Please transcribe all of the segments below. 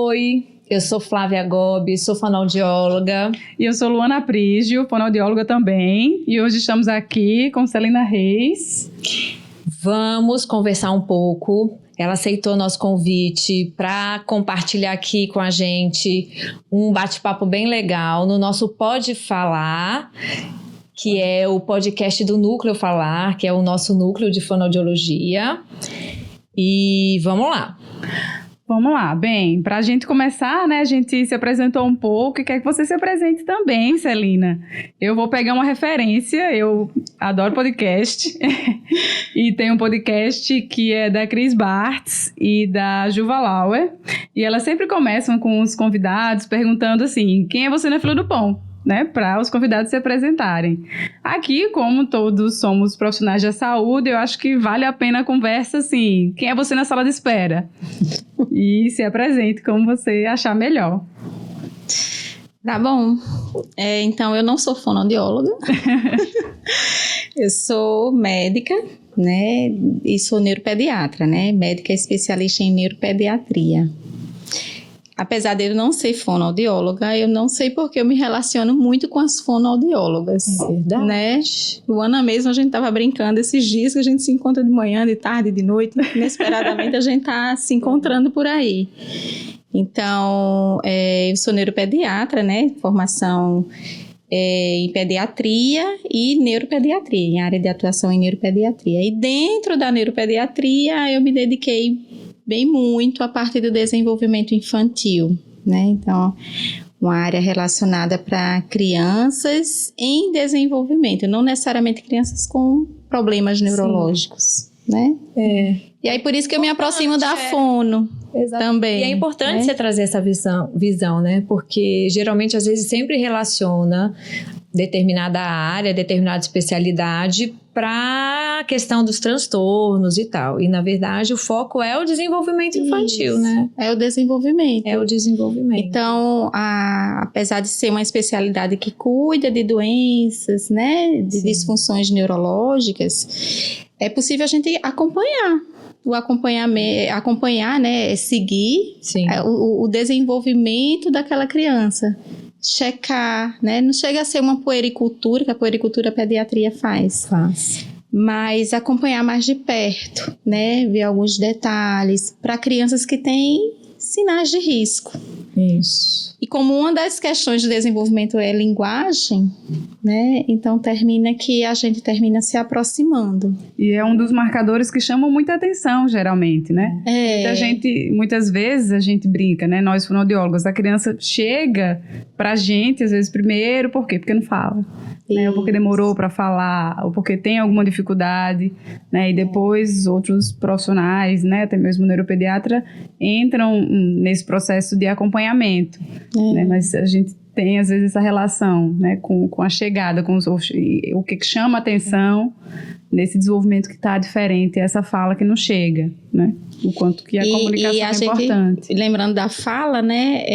Oi, eu sou Flávia Gobi, sou fonoaudióloga. E eu sou Luana Prígio, fonoaudióloga também. E hoje estamos aqui com Celina Reis. Vamos conversar um pouco. Ela aceitou nosso convite para compartilhar aqui com a gente um bate-papo bem legal no nosso Pode Falar, que é o podcast do Núcleo Falar, que é o nosso núcleo de fonoaudiologia. E vamos lá. Vamos lá. Bem, para a gente começar, né, a gente se apresentou um pouco e quer que você se apresente também, Celina. Eu vou pegar uma referência, eu adoro podcast e tem um podcast que é da Cris Bartz e da Juva Lauer e elas sempre começam com os convidados perguntando assim, quem é você na fila do pão? Né, para os convidados se apresentarem. Aqui, como todos somos profissionais da saúde, eu acho que vale a pena a conversa assim, quem é você na sala de espera? E se apresente como você achar melhor. Tá bom. Então, eu não sou fonoaudióloga. Eu sou médica, né, e sou neuropediatra, né, médica especialista em neuropediatria. Apesar de eu não ser fonoaudióloga, eu não sei porque eu me relaciono muito com as fonoaudiólogas. É verdade. Né? Luana mesmo, a gente estava brincando esses dias que a gente se encontra de manhã, de tarde, de noite. Inesperadamente a gente está se encontrando por aí. Então, eu sou neuropediatra, né? Formação em pediatria e neuropediatria, em área de atuação em neuropediatria. E dentro da neuropediatria, eu me dediquei bem muito a parte do desenvolvimento infantil, né? Então, uma área relacionada para crianças em desenvolvimento, não necessariamente crianças com problemas neurológicos, né? E aí, por isso que eu me aproximo da fono também. E é importante você trazer essa visão, né? Porque geralmente, às vezes, sempre relaciona determinada área, determinada especialidade para a questão dos transtornos e tal. E, na verdade, o foco é o desenvolvimento infantil, Isso. né? É o desenvolvimento. É o desenvolvimento. Então, apesar de ser uma especialidade que cuida de doenças, né, de disfunções neurológicas, é possível a gente acompanhar. Acompanhar, né, seguir o desenvolvimento daquela criança. Checar, né? Não chega a ser uma puericultura, que a puericultura a pediatria faz. Mas acompanhar mais de perto, né? Ver alguns detalhes para crianças que têm sinais de risco. Isso. E como uma das questões de desenvolvimento é linguagem, né? Então a gente termina se aproximando. E é um dos marcadores que chamam muita atenção, geralmente, né? Muitas vezes a gente brinca, né? Nós fonoaudiólogos, a criança chega pra gente, às vezes primeiro, por quê? Porque não fala. Né? Ou porque demorou para falar, ou porque tem alguma dificuldade, né? E depois outros profissionais, né? Até mesmo o neuropediatra, entram nesse processo de acompanhamento, né? Mas a gente tem às vezes essa relação, né? com a chegada, o que chama atenção nesse desenvolvimento que está diferente, essa fala que não chega, né? O quanto que a comunicação é importante. Lembrando da fala, né?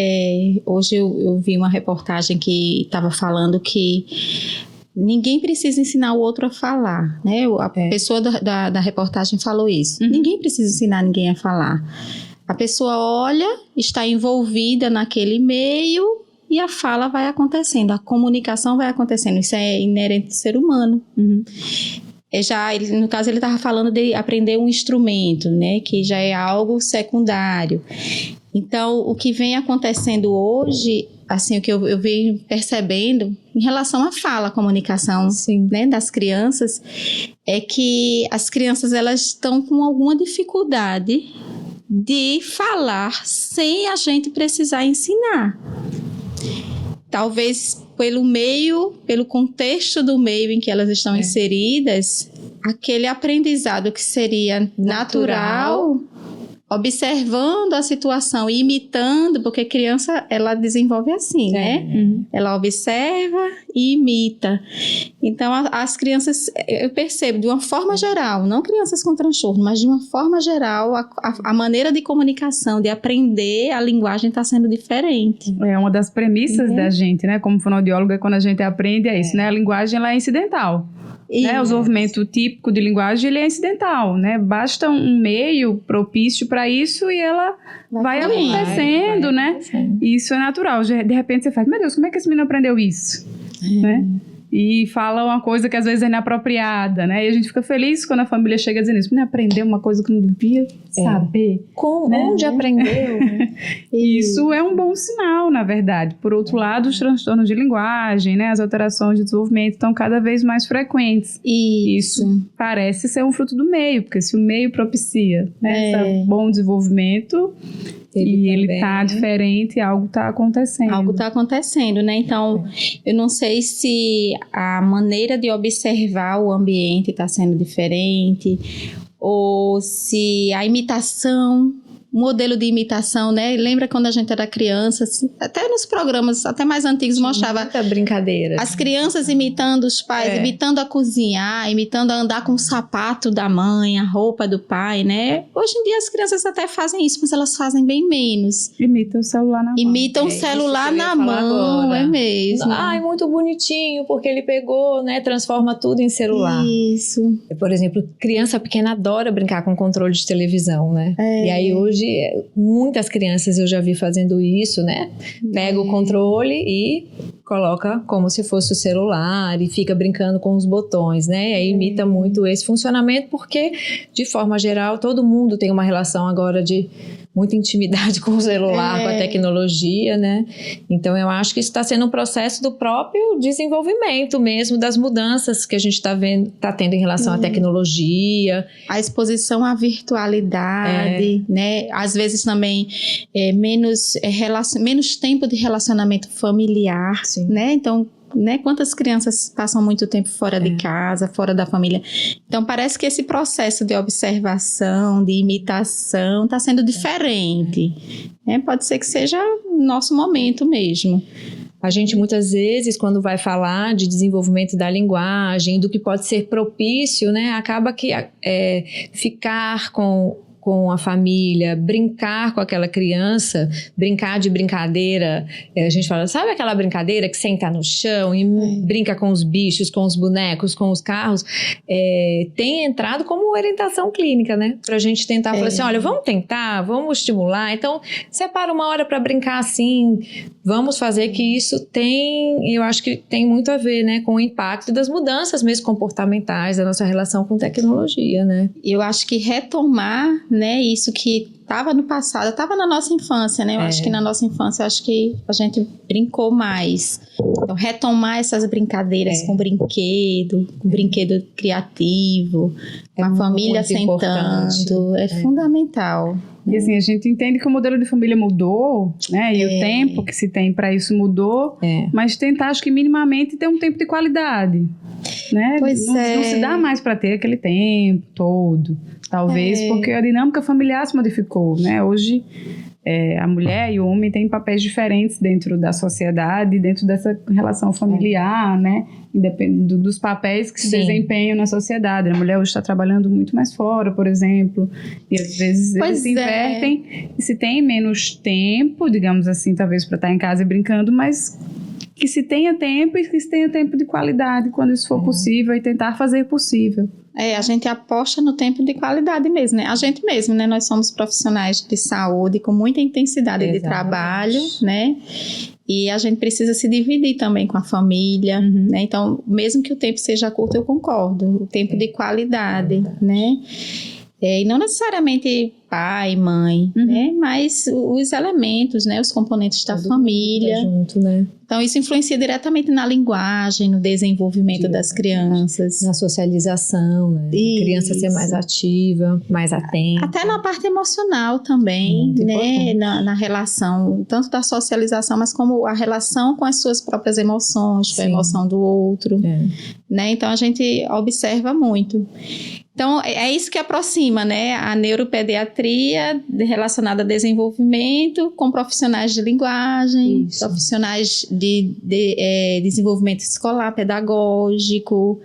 Hoje eu vi uma reportagem que estava falando que ninguém precisa ensinar o outro a falar, né? A pessoa da reportagem falou isso. Ninguém precisa ensinar ninguém a falar. A pessoa olha, está envolvida naquele meio e a fala vai acontecendo, a comunicação vai acontecendo. Isso é inerente do ser humano. No caso, ele estava falando de aprender um instrumento, né? Que já é algo secundário. Então, o que vem acontecendo hoje, assim, o que eu venho percebendo em relação à fala, à comunicação, né, das crianças, é que as crianças elas estão com alguma dificuldade de falar sem a gente precisar ensinar. Talvez pelo contexto do meio em que elas estão inseridas, aquele aprendizado que seria natural, observando a situação, imitando, porque criança, ela desenvolve assim, né? Ela observa e imita. Então, as crianças, eu percebo, de uma forma geral, não crianças com transtorno, mas de uma forma geral, a maneira de comunicação, de aprender a linguagem está sendo diferente. É uma das premissas da gente, né? Como fonoaudióloga, quando a gente aprende, é isso, né? A linguagem, ela é incidental. né? O desenvolvimento típico de linguagem, ele é incidental, né? Basta um meio propício para isso e ela vai acontecendo, né? E isso é natural. De repente você faz, meu Deus, como é que esse menino aprendeu isso? Né? E fala uma coisa que às vezes é inapropriada, né? E a gente fica feliz quando a família chega dizendo isso. Não aprendeu uma coisa que não devia saber. Como? Né? Onde aprendeu? Isso é um bom sinal, na verdade. Por outro lado, os transtornos de linguagem, né? As alterações de desenvolvimento estão cada vez mais frequentes. Isso parece ser um fruto do meio, porque se o meio propicia, né, esse bom desenvolvimento... ele está diferente, algo está acontecendo. Algo está acontecendo, né? Então, eu não sei se a maneira de observar o ambiente está sendo diferente, ou se a imitação, o modelo de imitação, né? Lembra quando a gente era criança, assim, até nos programas até mais antigos mostrava muita brincadeira. As crianças imitando os pais, imitando a cozinhar, imitando a andar com o sapato da mãe, a roupa do pai, né? Hoje em dia as crianças até fazem isso, mas elas fazem bem menos. Imitam o celular na mão. Imitam o celular na mão, agora. É mesmo. Ai, muito bonitinho, porque ele pegou, né? Transforma tudo em celular. Isso. Por exemplo, criança pequena adora brincar com controle de televisão, né? E aí hoje muitas crianças eu já vi fazendo isso, né? Pega o controle e coloca como se fosse o celular e fica brincando com os botões, né? E aí imita muito esse funcionamento porque, de forma geral, todo mundo tem uma relação agora de muita intimidade com o celular, com a tecnologia, né? Então eu acho que isso está sendo um processo do próprio desenvolvimento mesmo, das mudanças que a gente está tendo em relação à tecnologia. A exposição à virtualidade, né? Às vezes também menos tempo de relacionamento familiar, né? Então, né? Quantas crianças passam muito tempo fora de casa, fora da família. Então parece que esse processo de observação, de imitação está sendo diferente, né? Pode ser que seja o nosso momento mesmo. A gente muitas vezes, quando vai falar de desenvolvimento da linguagem, do que pode ser propício, né? Acaba que ficar com a família, brincar com aquela criança, brincar de brincadeira, a gente fala, sabe aquela brincadeira que senta no chão e brinca com os bichos, com os bonecos, com os carros, tem entrado como orientação clínica, né? Pra gente tentar falar assim, olha, vamos tentar, vamos estimular, então separa uma hora para brincar assim, vamos fazer que isso eu acho que tem muito a ver, né, com o impacto das mudanças mesmo comportamentais da nossa relação com tecnologia, né? Eu acho que retomar, né, isso que estava no passado, estava na nossa infância, né? Eu acho que na nossa infância, acho que a gente brincou mais. Então, retomar essas brincadeiras com brinquedo criativo, com a família sentando, é fundamental. E assim, a gente entende que o modelo de família mudou, né? E o tempo que se tem para isso mudou, mas tentar, acho que minimamente, ter um tempo de qualidade, né? Não se dá mais para ter aquele tempo todo. Talvez porque a dinâmica familiar se modificou, né? Hoje, a mulher e o homem têm papéis diferentes dentro da sociedade, dentro dessa relação familiar, né? Independente dos papéis que se desempenham na sociedade. A mulher hoje está trabalhando muito mais fora, por exemplo, e às vezes eles se invertem e se tem menos tempo, digamos assim, talvez para estar em casa e brincando, mas que se tenha tempo e que se tenha tempo de qualidade quando isso for possível e tentar fazer possível. A gente aposta no tempo de qualidade mesmo, né? A gente mesmo, né? Nós somos profissionais de saúde com muita intensidade de trabalho, né? E a gente precisa se dividir também com a família, né? Então, mesmo que o tempo seja curto, eu concordo. O tempo de qualidade, né? E não necessariamente pai, mãe, né? Mas os elementos, né? Os componentes da família. Junto, né? Então, isso influencia diretamente na linguagem, no desenvolvimento das crianças. Na socialização, né? A criança ser mais ativa, mais atenta. Até na parte emocional também, né? Na relação, tanto da socialização, mas como a relação com as suas próprias emoções, com a emoção do outro, né? Então, a gente observa muito. Então, é isso que aproxima, né, a neuropediatria relacionada a desenvolvimento com profissionais de linguagem, profissionais de desenvolvimento escolar, pedagógico,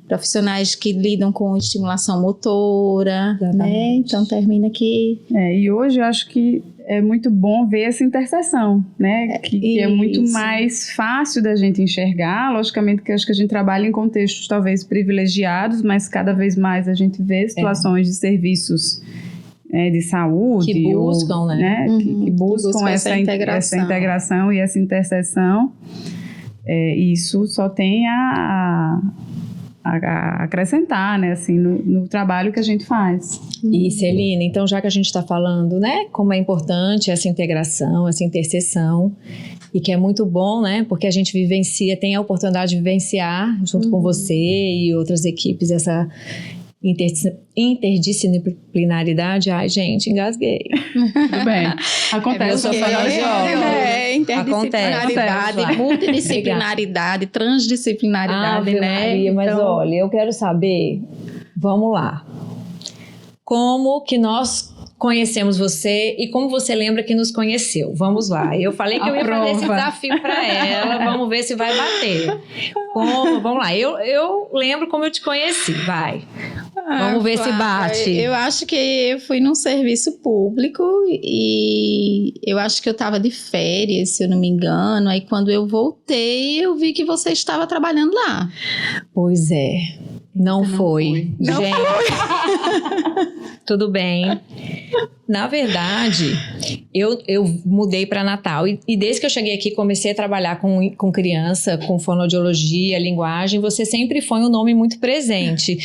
profissionais que lidam com estimulação motora, né? Então, termina aqui. E hoje eu acho que é muito bom ver essa interseção, né? Que é muito mais fácil da gente enxergar. Logicamente que eu acho que a gente trabalha em contextos talvez privilegiados, mas cada vez mais a gente vê situações de serviços de saúde. Que buscam, né? Que buscam essa integração e essa interseção. Isso só tem a acrescentar, né, assim, no trabalho que a gente faz. E Celina, então já que a gente está falando, né, como é importante essa integração, essa interseção, e que é muito bom, né, porque a gente vivencia, tem a oportunidade de vivenciar junto com você e outras equipes essa interdisciplinaridade. Ai, gente, engasguei. Tudo bem. Acontece. Interdisciplinaridade, multidisciplinaridade, transdisciplinaridade, né? Maria, mas então... olha, eu quero saber, vamos lá, como que nós conhecemos você e como você lembra que nos conheceu. Vamos lá. Eu falei que eu ia fazer esse desafio para ela. Vamos ver se vai bater. Vamos lá. Eu lembro como eu te conheci. Vai. Vamos ver se bate. Eu acho que eu fui num serviço público e eu acho que eu estava de férias, se eu não me engano. Aí quando eu voltei, eu vi que você estava trabalhando lá. Pois é. Não foi. Não gente. Foi. Tudo bem. Na verdade, eu mudei para Natal e desde que eu cheguei aqui comecei a trabalhar com criança, com fonoaudiologia, linguagem. Você sempre foi um nome muito presente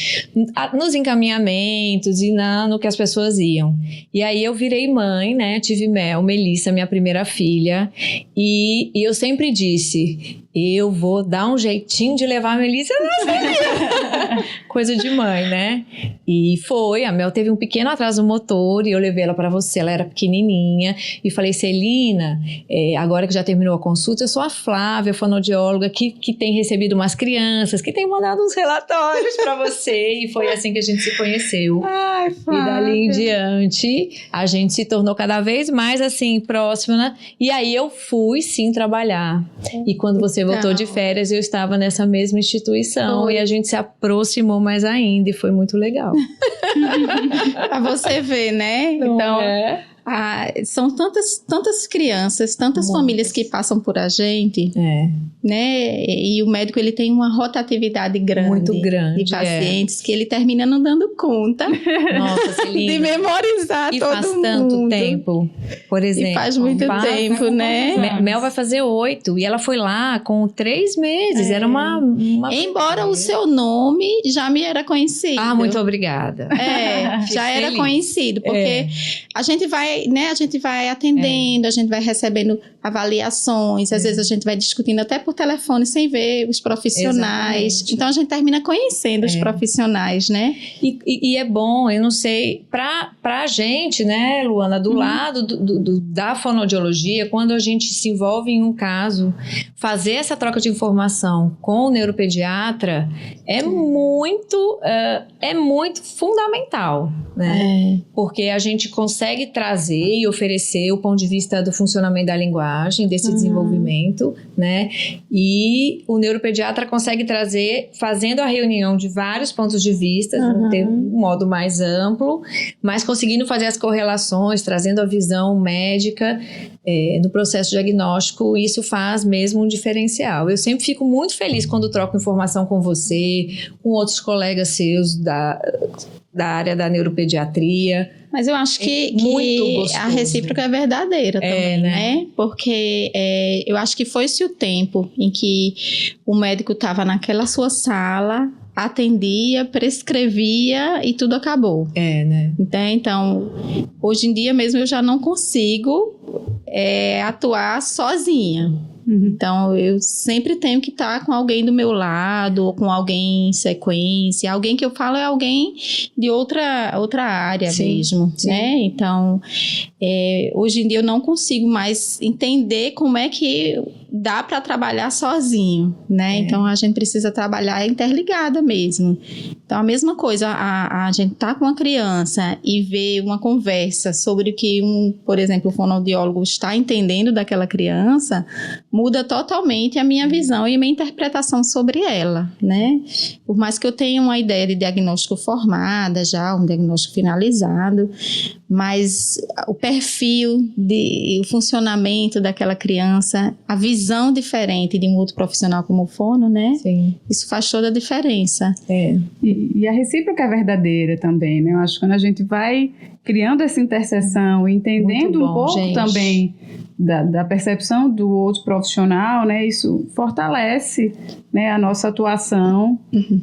nos encaminhamentos e no que as pessoas iam. E aí eu virei mãe, né? Tive Melissa, minha primeira filha, e eu sempre disse: eu vou dar um jeitinho de levar a Melissa na coisa de mãe, né? E foi, a Mel teve um pequeno atraso motor e eu levei ela para você, ela era pequenininha, e falei: Celina, agora que já terminou a consulta, eu sou a Flávia, fonoaudióloga, que tem recebido umas crianças, que tem mandado uns relatórios para você, e foi assim que a gente se conheceu. Ai, Flávia. E dali em diante, a gente se tornou cada vez mais assim, próxima, né? E aí eu fui sim trabalhar, e quando você voltou de férias, eu estava nessa mesma instituição, e a gente se aproximou mais ainda, e foi muito legal. Pra você ver, né? Então, são tantas crianças, tantas famílias que passam por a gente, né? E o médico, ele tem uma rotatividade grande, muito grande de pacientes que ele termina não dando conta. Nossa, Celina, de memorizar e todo faz mundo. Tanto tempo, por exemplo. E faz muito tempo, né? Mel vai fazer 8 e ela foi lá com 3 meses. Era uma Embora o seu nome já me era conhecido. Ah, muito obrigada. Já era conhecido, porque a gente vai, né? A gente vai atendendo, a gente vai recebendo avaliações, às vezes a gente vai discutindo até por telefone sem ver os profissionais. Exatamente. Então a gente termina conhecendo os profissionais, né? E é bom, eu não sei, pra gente, né, Luana, do lado da fonoaudiologia, quando a gente se envolve em um caso, fazer essa troca de informação com o neuropediatra é muito fundamental, né? Porque a gente consegue trazer e oferecer o ponto de vista do funcionamento da linguagem, desse desenvolvimento, né? E o neuropediatra consegue trazer, fazendo a reunião de vários pontos de vista, ter um modo mais amplo, mas conseguindo fazer as correlações, trazendo a visão médica no processo diagnóstico. Isso faz mesmo um diferencial. Eu sempre fico muito feliz quando troco informação com você, com outros colegas seus da área da neuropediatria. Mas eu acho que a recíproca é verdadeira também, né? Porque eu acho que foi-se o tempo em que o médico estava naquela sua sala, atendia, prescrevia e tudo acabou. Né? Então, hoje em dia mesmo eu já não consigo atuar sozinha. Então, eu sempre tenho que estar com alguém do meu lado, ou com alguém em sequência. Alguém que eu falo é alguém de outra área mesmo, né? Então, hoje em dia eu não consigo mais entender como é que dá para trabalhar sozinho, né? Então a gente precisa trabalhar interligada mesmo. Então a mesma coisa, a gente tá com uma criança e vê uma conversa sobre o que por exemplo, o fonoaudiólogo está entendendo daquela criança, muda totalmente a minha visão e a minha interpretação sobre ela, né? Por mais que eu tenha uma ideia de diagnóstico formada já, um diagnóstico finalizado, mas o perfil, o funcionamento daquela criança, a visão diferente de um outro profissional como o fono, né? Sim. Isso faz toda a diferença. E a recíproca é verdadeira também, né? Eu acho que quando a gente vai criando essa interseção, entendendo um pouco, gente, também da percepção do outro profissional, né? Isso fortalece, né, a nossa atuação,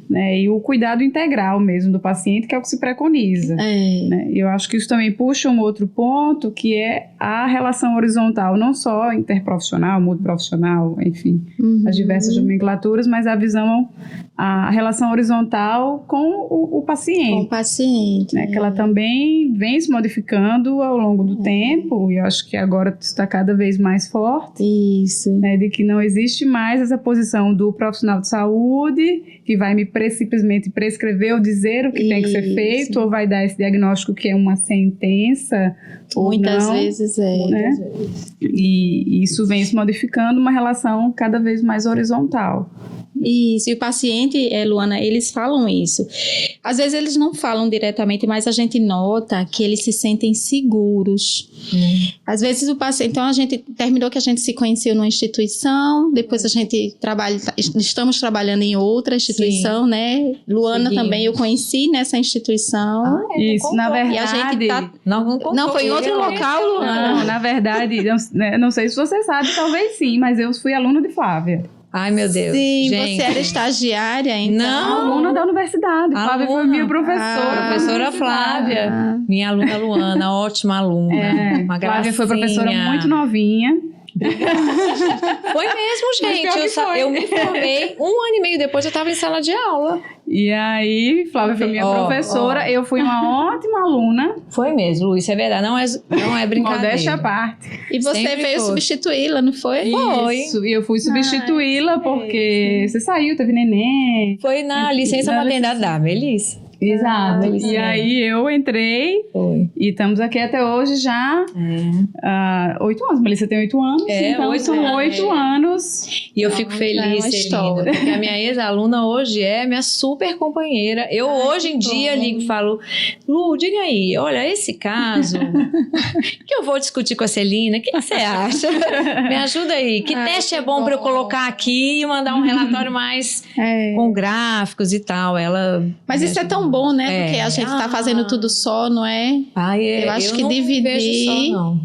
né? E o cuidado integral mesmo do paciente, que é o que se preconiza. Né? Eu acho que isso também puxa um outro ponto, que é a relação horizontal, não só interprofissional, multiprofissional, enfim, as diversas nomenclaturas, mas a relação horizontal com o paciente. Com o paciente. Né? Que ela também vem se modificando ao longo do tempo, e eu acho que agora está cada vez mais forte. Isso. Né? De que não existe mais essa posição do profissional de saúde, que vai me simplesmente prescrever ou dizer o que tem que ser feito, ou vai dar esse diagnóstico que é uma sentença, ou muitas não. Vezes né? Muitas vezes. E isso vem se modificando, uma relação cada vez mais horizontal. Isso, e o paciente, Luana, eles falam isso. Às vezes eles não falam diretamente, mas a gente nota que eles se sentem seguros. Às vezes o paciente, então a gente terminou que a gente se conheceu numa instituição, depois a gente estamos trabalhando em outra instituição, sim, né? Luana também eu conheci nessa instituição. Isso, na verdade. E a gente não foi em outro local, Luana. Não, na verdade, não sei se você sabe, talvez sim, mas eu fui aluna de Flávia. Ai, meu Deus. Sim, gente. Você era estagiária, então? Não, aluna da universidade. Flávia foi minha professora. Professora Flávia. Minha aluna Luana, ótima aluna. Uma Flávia foi professora muito novinha. Foi mesmo, gente. Eu me formei 1 ano e meio depois, eu estava em sala de aula. E aí, Flávia foi minha professora. Eu fui uma ótima aluna. Foi mesmo, Lu, isso é verdade. Não é brincadeira. Modéstia à parte. E você sempre veio substituí-la, não foi? Isso, e eu fui substituí-la porque você saiu, teve neném. Foi na licença maternidade da Melissa. Exato. E aí eu entrei. Foi. E estamos aqui até hoje já. 8 anos. Melissa tem 8 anos. Então são 8 anos. E eu fico feliz, Celina, porque a minha ex-aluna hoje é minha super companheira. Eu hoje em dia ligo e falo: Lu, diga aí, olha, esse caso que eu vou discutir com a Celina, o que você acha? Me ajuda aí. Que teste é bom para eu colocar aqui e mandar um relatório mais com gráficos e tal. Mas isso é tão bom, né? Porque a gente tá fazendo tudo só, não é? Eu acho que dividir. Só, não.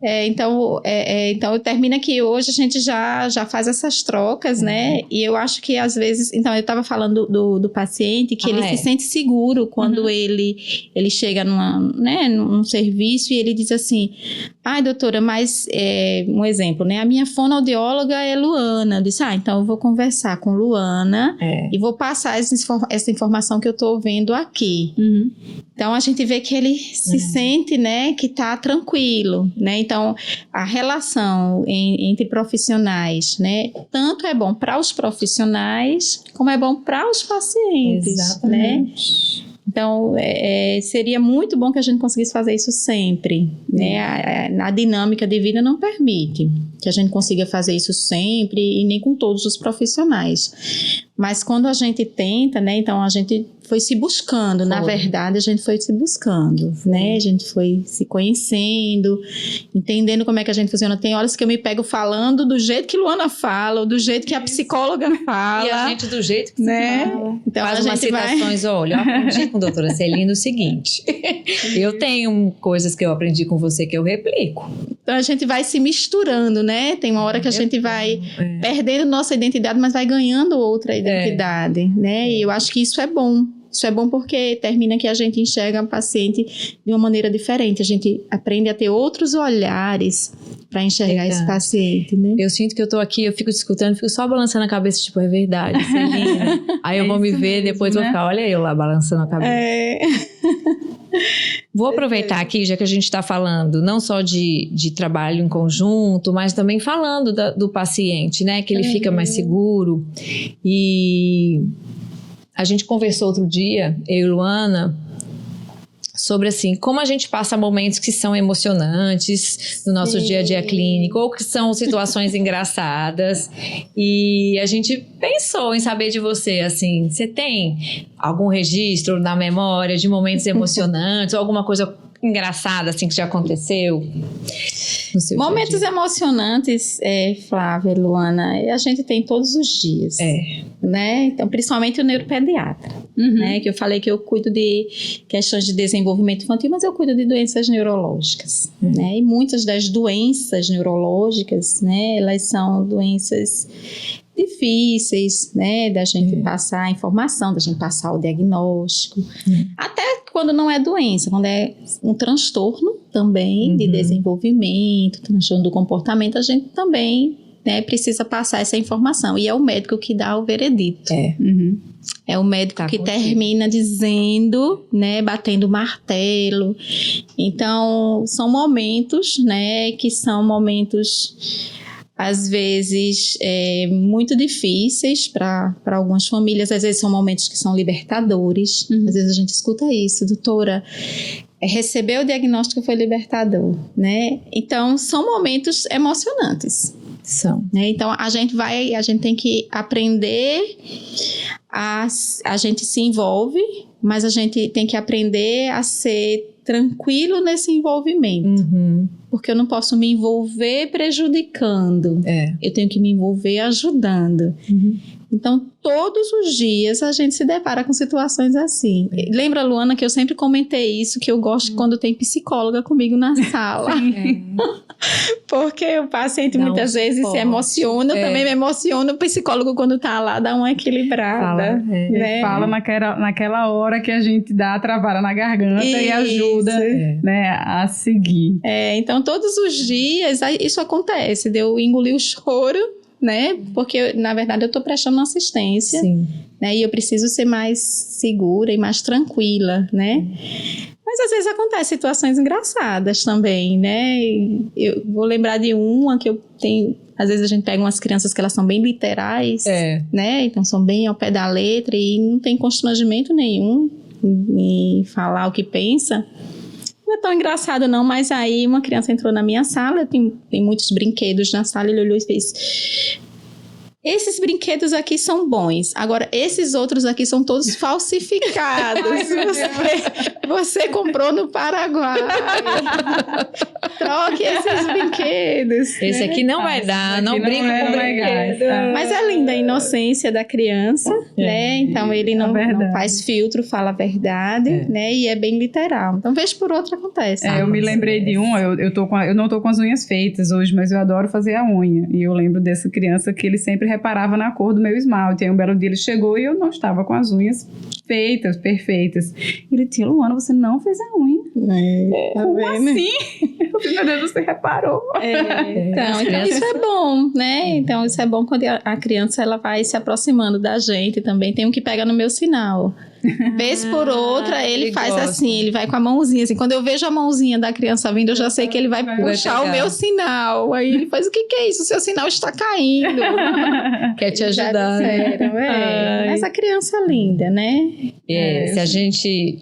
Então termina que hoje a gente já faz essas trocas, né? E eu acho que às vezes. Então, eu estava falando do paciente que ele se sente seguro quando ele chega num serviço e ele diz assim: ai, doutora, mas um exemplo, né? A minha fonoaudióloga é Luana. Eu disse: então eu vou conversar com Luana e vou passar essa informação que eu estou vendo aqui. Então a gente vê que ele se sente, né, que está tranquilo, né? Então a relação entre profissionais, né, tanto é bom para os profissionais como é bom para os pacientes. Exatamente. Né? Então, seria muito bom que a gente conseguisse fazer isso sempre, né? A dinâmica de vida não permite que a gente consiga fazer isso sempre e nem com todos os profissionais. Mas quando a gente tenta, né? Então, a gente foi se buscando. Na verdade, a gente foi se buscando, né? A gente foi se conhecendo, entendendo como é que a gente funciona. Tem horas que eu me pego falando do jeito que Luana fala, ou do jeito que a psicóloga fala. E a gente do jeito que né? fala. Então, faz umas citações, olha, eu aprendi com a doutora Celina o seguinte. Eu tenho coisas que eu aprendi com você que eu replico. Então, a gente vai se misturando, né? Tem uma hora que a gente vai perdendo nossa identidade, mas vai ganhando outra identidade, né? E eu acho que isso é bom. Isso é bom porque termina que a gente enxerga o paciente de uma maneira diferente. A gente aprende a ter outros olhares para enxergar esse paciente, né? Eu sinto que eu tô aqui, eu fico escutando, fico só balançando a cabeça, tipo, é verdade, Celina. Aí eu vou me ver, depois vou ficar, olha eu lá balançando a cabeça. Vou aproveitar aqui, já que a gente está falando não só de trabalho em conjunto, mas também falando do paciente, né? Que ele fica mais seguro. E a gente conversou outro dia, eu e Luana, sobre assim, como a gente passa momentos que são emocionantes no nosso dia a dia clínico, ou que são situações engraçadas, e a gente pensou em saber de você, assim, você tem algum registro na memória de momentos emocionantes, ou alguma coisa engraçada, assim, que já aconteceu? Momentos emocionantes, Flávia, Luana, a gente tem todos os dias, né? Então, principalmente o neuropediatra, né? Que eu falei que eu cuido de questões de desenvolvimento infantil, mas eu cuido de doenças neurológicas, né? E muitas das doenças neurológicas, né? Elas são doenças difíceis, né? Da gente passar a informação, da gente passar o diagnóstico, até quando não é doença, quando é um transtorno também de desenvolvimento, transtorno do comportamento, a gente também, né, precisa passar essa informação. E é o médico que dá o veredito. É o médico que termina dizendo, né, batendo martelo. Então, são momentos, né, que são momentos, às vezes, muito difíceis para algumas famílias. Às vezes são momentos que são libertadores. Às vezes a gente escuta isso, doutora, receber o diagnóstico foi libertador, né? Então, são momentos emocionantes. São. Né? Então, a gente tem que aprender, a gente se envolve, mas a gente tem que aprender a ser tranquilo nesse envolvimento. Porque eu não posso me envolver prejudicando. Eu tenho que me envolver ajudando. Então, todos os dias a gente se depara com situações assim. Lembra, Luana, que eu sempre comentei isso, que eu gosto quando tem psicóloga comigo na sala. Porque o paciente muitas vezes se emociona, eu também me emociono, o psicólogo quando tá lá dá uma equilibrada. Né? Fala naquela hora que a gente dá a travada na garganta e ajuda né, a seguir. Então, todos os dias isso acontece, de eu engolir o choro, né? Porque, na verdade, eu tô prestando assistência, né? E eu preciso ser mais segura e mais tranquila, né? Mas, às vezes, acontecem situações engraçadas também, né? Eu vou lembrar de uma que eu tenho... Às vezes, a gente pega umas crianças que elas são bem literais, né? Então, são bem ao pé da letra e não tem constrangimento nenhum em falar o que pensa. Não é tão engraçado não, mas aí uma criança entrou na minha sala, tem muitos brinquedos na sala, ele olhou e fez: esses brinquedos aqui são bons, agora esses outros aqui são todos falsificados. Você comprou no Paraguai. Troque esses brinquedos. Esse aqui não vai dar, não brinca com brinquedo. Mas é linda a inocência da criança, né? Então ele não faz filtro, fala a verdade, né? E é bem literal. Então, vez por outra acontece. Eu me lembrei de um, eu não tô com as unhas feitas hoje, mas eu adoro fazer a unha. E eu lembro dessa criança que ele sempre reparava na cor do meu esmalte. Aí um belo dia ele chegou e eu não estava com as unhas feitas, perfeitas. Ele tinha: Luana, você não fez a unha. Como assim? Eu falei: meu Deus, você reparou. Então isso é bom, né? Então isso é bom quando a criança ela vai se aproximando da gente também. Tem um que pega no meu sinal. Vez por outra, ele faz gosta. Assim, ele vai com a mãozinha assim. Quando eu vejo a mãozinha da criança vindo, eu já sei que ele vai puxar o meu sinal. Aí ele faz: o que é isso? O seu sinal está caindo. Quer te ajudar. Mas a criança é linda, né? Se a gente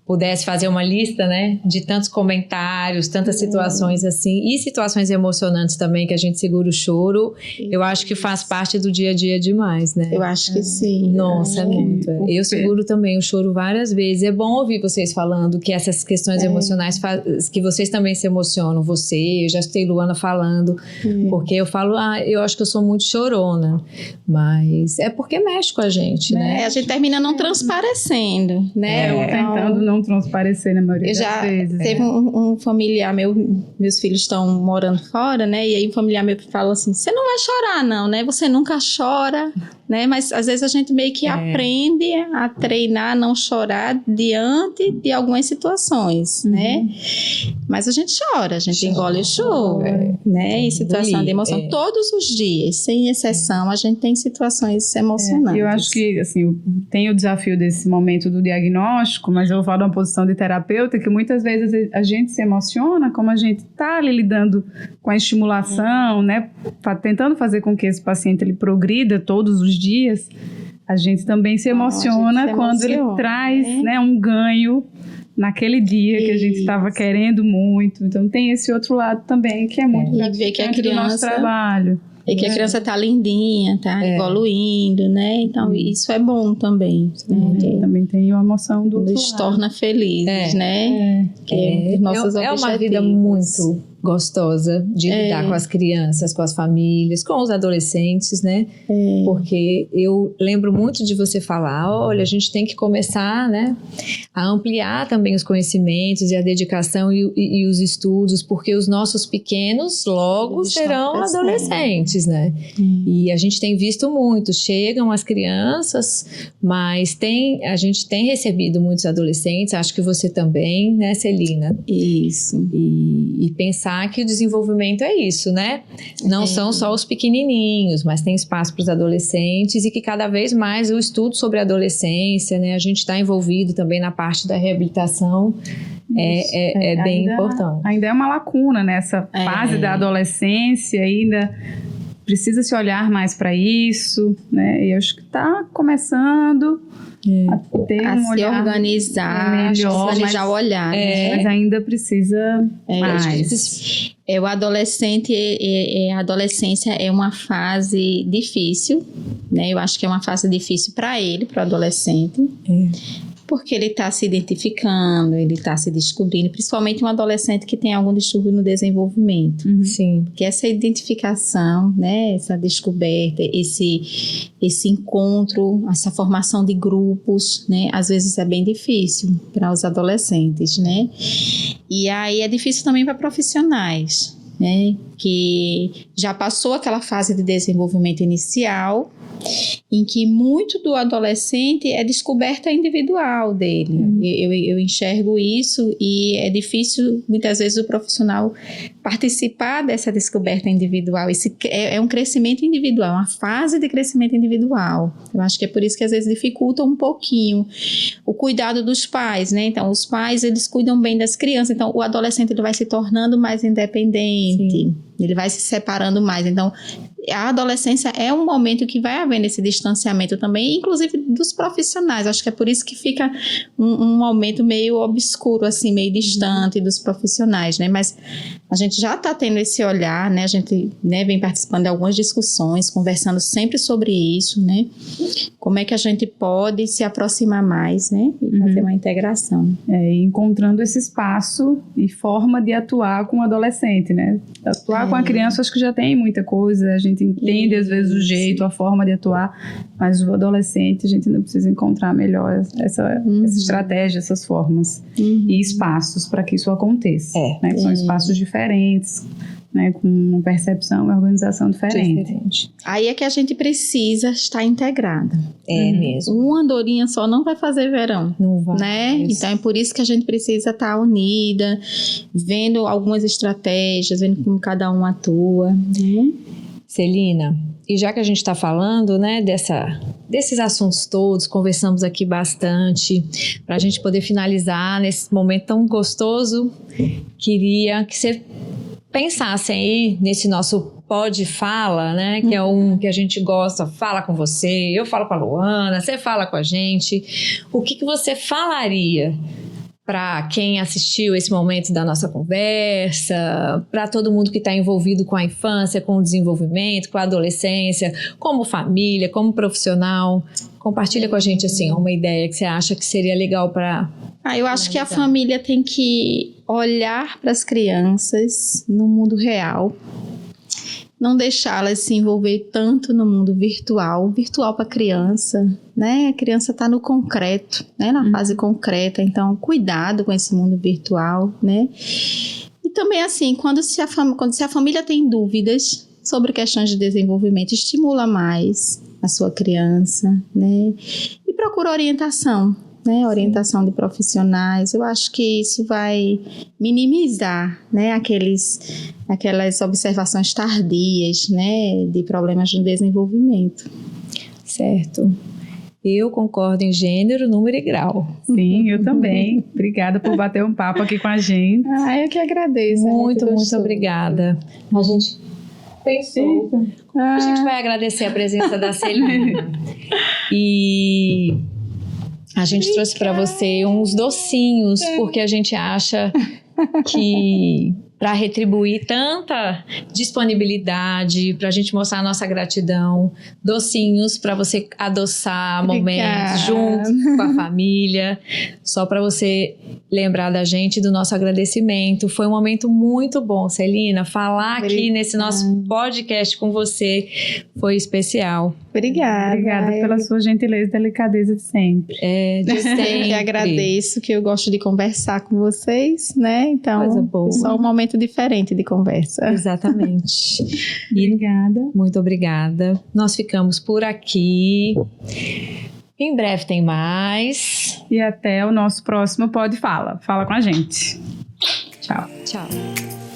pudesse fazer uma lista, né, de tantos comentários, tantas situações assim, e situações emocionantes também, que a gente segura o choro, eu acho que faz parte do dia a dia demais, né? Eu acho que sim. Nossa, é muito. Eu seguro também o choro várias vezes. É bom ouvir vocês falando que essas questões emocionais, que vocês também se emocionam, eu já escutei Luana falando, porque eu falo, eu acho que eu sou muito chorona, mas é porque mexe com a gente, né? A gente termina não transparecendo, né? Tentando não transparecer na maioria das vezes. Teve um familiar meu, meus filhos estão morando fora, né? E aí um familiar meu falou assim: você não vai chorar não, né? Você nunca chora, né? Mas às vezes a gente meio que aprende a treinar a não chorar diante de algumas situações, né? Mas a gente chora, a gente engole o choro, né? Em situação de emoção. Todos os dias, sem exceção, a gente tem situações emocionantes. Eu acho que, assim, tem o desafio desse momento do diagnóstico, mas eu falo de uma posição de terapeuta, que muitas vezes a gente se emociona, como a gente está ali lidando com a estimulação, né, tentando fazer com que esse paciente ele progrida todos os dias, a gente também se emociona quando ele traz, né, um ganho naquele dia que a gente estava querendo muito. Então tem esse outro lado também que é muito gratificante do nosso trabalho. E que a criança tá lindinha, tá evoluindo, né? Então isso é bom também. Né? Também tem a emoção do outro nos torna felizes, né? Que nossos é uma vida muito gostosa de lidar com as crianças, com as famílias, com os adolescentes, né? Porque eu lembro muito de você falar, olha, a gente tem que começar, né, a ampliar também os conhecimentos e a dedicação e os estudos, porque os nossos pequenos logo serão adolescentes, né? E a gente tem visto muito, chegam as crianças, mas a gente tem recebido muitos adolescentes, acho que você também, né, Celina? Isso. E pensar que o desenvolvimento é isso, né? Não são só os pequenininhos, mas tem espaço para os adolescentes e que cada vez mais o estudo sobre a adolescência, né? A gente está envolvido também na parte da reabilitação, é bem importante. Ainda é uma lacuna nessa fase da adolescência, ainda precisa se olhar mais para isso, né? E eu acho que está começando a ter um olhar se organizar, melhor, planejar o olhar, né? Mas ainda precisa mais. O adolescente, a adolescência é uma fase difícil, né? Eu acho que é uma fase difícil para ele, para o adolescente. Porque ele está se identificando, ele está se descobrindo, principalmente um adolescente que tem algum distúrbio no desenvolvimento. Sim. Porque essa identificação, né, essa descoberta, esse encontro, essa formação de grupos, né, às vezes é bem difícil para os adolescentes, né? E aí é difícil também para profissionais, né, que já passou aquela fase de desenvolvimento inicial, em que muito do adolescente é descoberta individual dele. Eu enxergo isso e é difícil, muitas vezes, o profissional participar dessa descoberta individual. Esse é um crescimento individual, uma fase de crescimento individual. Eu acho que é por isso que, às vezes, dificulta um pouquinho o cuidado dos pais, né? Então, os pais, eles cuidam bem das crianças. Então, o adolescente ele vai se tornando mais independente, ele vai se separando mais. Então, a adolescência é um momento que vai havendo esse distanciamento também, inclusive dos profissionais. Acho que é por isso que fica um momento meio obscuro, assim, meio distante dos profissionais, né? Mas a gente já está tendo esse olhar, né? A gente, né, vem participando de algumas discussões, conversando sempre sobre isso, né? Como é que a gente pode se aproximar mais, né? E fazer uma integração. Encontrando esse espaço e forma de atuar com o adolescente, né? Atuar com a criança, acho que já tem muita coisa, a gente entende às vezes o jeito, a forma de atuar, mas o adolescente a gente ainda precisa encontrar melhor essa estratégia, essas formas e espaços para que isso aconteça, né? São espaços diferentes, né? Com uma percepção e organização diferente. Aí é que a gente precisa estar integrada. Mesmo. Uma andorinha só não vai fazer verão. Não vai. Né? Então é por isso que a gente precisa estar unida, vendo algumas estratégias, vendo como cada um atua, né? Celina, e já que a gente está falando, né, desses assuntos todos, conversamos aqui bastante, para a gente poder finalizar nesse momento tão gostoso, queria que você pensasse aí nesse nosso Pode Fala, né, que é um que a gente gosta, fala com você, eu falo com a Luana, você fala com a gente, o que você falaria para quem assistiu esse momento da nossa conversa, para todo mundo que está envolvido com a infância, com o desenvolvimento, com a adolescência, como família, como profissional? Compartilha com a gente assim, uma ideia que você acha que seria legal para... eu acho que a família tem que olhar para as crianças no mundo real, não deixá-las se envolver tanto no mundo virtual para a criança, né? A criança está no concreto, né? Na fase concreta, então cuidado com esse mundo virtual, né? E também assim, quando se a família tem dúvidas sobre questões de desenvolvimento, estimula mais a sua criança, né? E procura orientação, né? Orientação de profissionais. Eu acho que isso vai minimizar, né? Aquelas observações tardias, né? De problemas no desenvolvimento. Certo. Eu concordo em gênero, número e grau. Sim, eu também. Obrigada por bater um papo aqui com a gente. Eu que agradeço. Muito obrigada. A gente pensou. A gente vai agradecer a presença da Celina. E a gente trouxe para você uns docinhos, porque a gente acha que para retribuir tanta disponibilidade, para a gente mostrar a nossa gratidão, docinhos para você adoçar momentos junto com a família, só para você lembrar da gente, do nosso agradecimento. Foi um momento muito bom, Celina, falar aqui nesse nosso podcast com você foi especial. Obrigada pela sua gentileza e delicadeza de sempre. De sempre. Eu que agradeço, que eu gosto de conversar com vocês, né? Então, coisa boa. É só um momento diferente de conversa. Exatamente. Obrigada. Muito obrigada. Nós ficamos por aqui. Em breve tem mais. E até o nosso próximo Pode Fala. Fala com a gente. Tchau. Tchau.